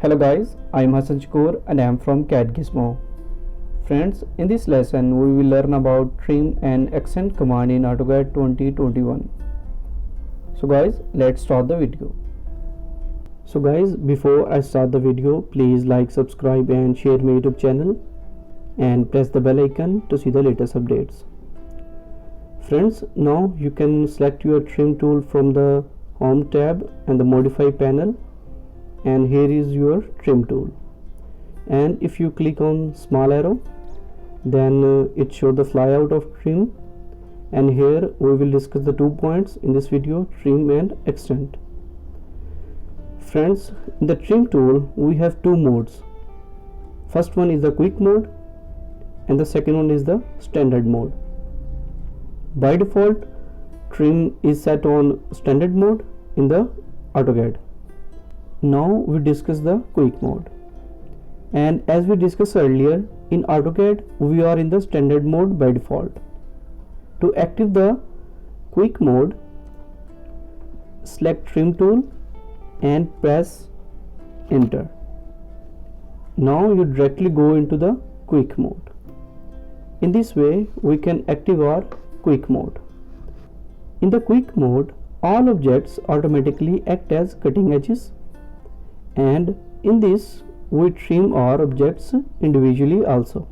Hello guys, I am Hassan Shakur and I am from CAD Gizmo. Friends, in this lesson we will learn about trim and accent command in AutoCAD 2021. So guys, let's start the video. So guys, before I start the video, please like, subscribe and share my YouTube channel and press the bell icon to see the latest updates. Friends, now you can select your trim tool from the Home tab and the Modify panel, and here is your trim tool. And if you click on small arrow, then it shows the flyout of trim, and here we will discuss the 2 points in this video: trim and extend. Friends, in the trim tool we have 2 modes. First one is the quick mode and the second one is the standard mode. By default, trim is set on standard mode in the AutoCAD. Now we discuss the quick mode, and as we discussed earlier, in AutoCAD we are in the standard mode by default. To activate the quick mode, select trim tool and press enter. Now you directly go into the quick mode. In this way we can activate our quick mode. In the quick mode, all objects automatically act as cutting edges, and in this we trim our objects individually also.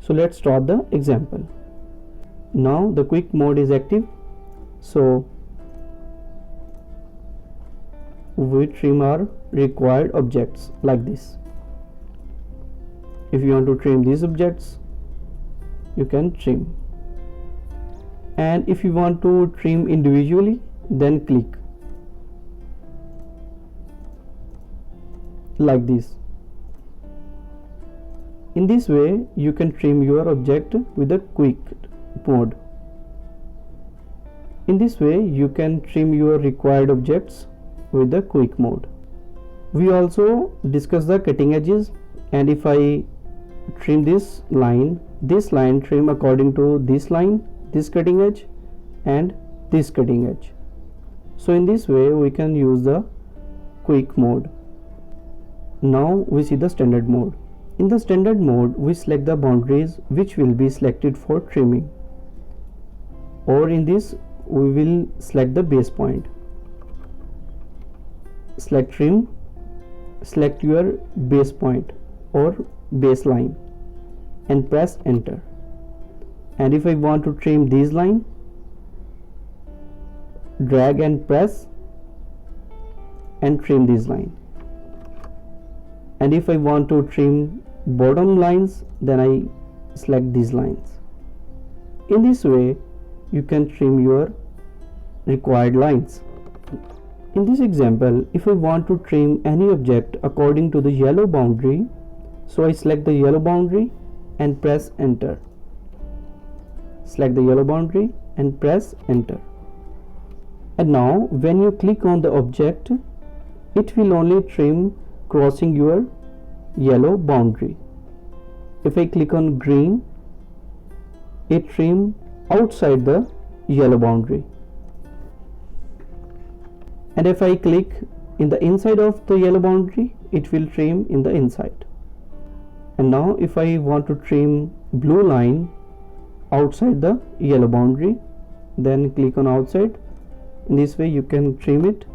So let's start the example. Now the quick mode is active, so we trim our required objects like this. If you want to trim these objects, you can trim, and if you want to trim individually, then click like this. In this way you can trim your object with the quick mode. In this way you can trim your required objects with the quick mode. We also discuss the cutting edges, and if I trim this line trim according to this line, this cutting edge and this cutting edge. So in this way we can use the quick mode. Now we see the standard mode. In the standard mode we select the boundaries which will be selected for trimming, or in this we will select the base point. Select trim, select your base point or baseline and press enter. And if I want to trim this line, drag and press and trim this line. And if I want to trim bottom lines, then I select these lines. In this way you can trim your required lines. In this example, if I want to trim any object according to the yellow boundary, so I select the yellow boundary and press enter. Select the yellow boundary and press enter. And now when you click on the object, it will only trim crossing your yellow boundary. If I click on green, it trim outside the yellow boundary. And if I click in the inside of the yellow boundary, it will trim in the inside. And now if I want to trim blue line outside the yellow boundary, then click on outside. In this way you can trim it.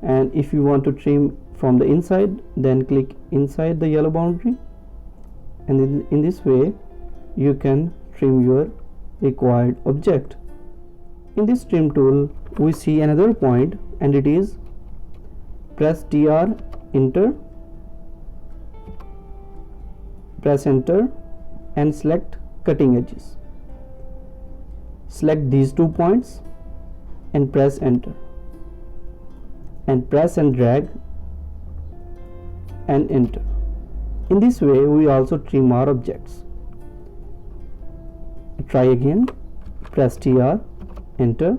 And if you want to trim from the inside, then click inside the yellow boundary, and in this way you can trim your required object. In this trim tool we see another point, and it is press TR, enter, press enter and select cutting edges. Select these 2 points and press enter, and press and drag and enter. In this way we also trim our objects. Try again, press TR, enter,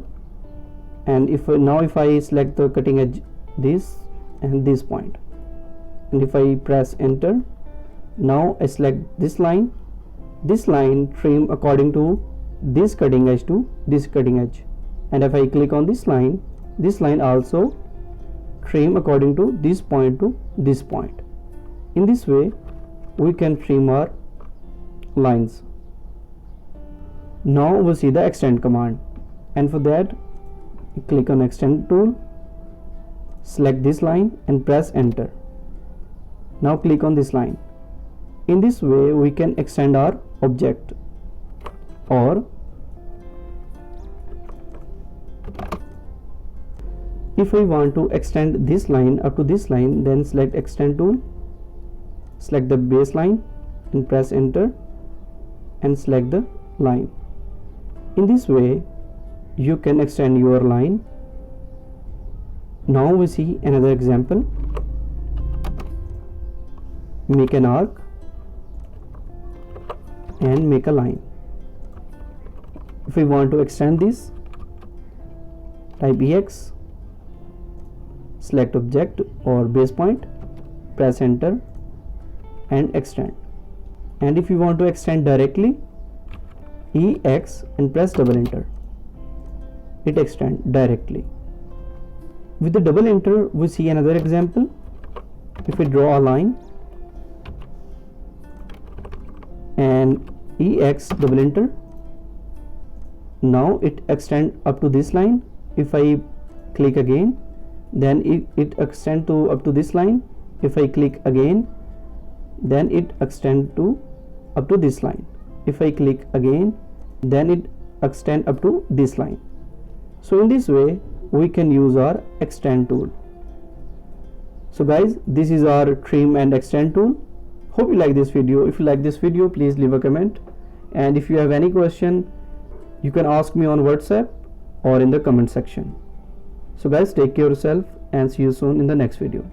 and if I select the cutting edge, this and this point, and if I press enter, now I select this line trim according to this cutting edge to this cutting edge, and if I click on this line also trim according to this point to this point. In this way we can trim our lines. Now we'll see the extend command, and for that click on extend tool, select this line and press enter. Now click on this line. In this way we can extend our object. Or if I want to extend this line up to this line, then select extend tool, select the baseline and press enter and select the line. In this way you can extend your line. Now we see another example. Make an arc and make a line. If we want to extend this, type EX, select object or base point, press enter and extend. And if you want to extend directly, EX and press double enter. It extends directly. With the double enter we see another example. If we draw a line and EX double enter, now it extends up to this line. If I click again, then it extends to up to this line. If I click again, then it extends to up to this line. If I click again, then it extends up to this line. So in this way we can use our extend tool. So guys, this is our trim and extend tool. Hope you like this video. If you like this video, please leave a comment, and if you have any question, you can ask me on WhatsApp or in the comment section. So guys, take care of yourself and see you soon in the next video.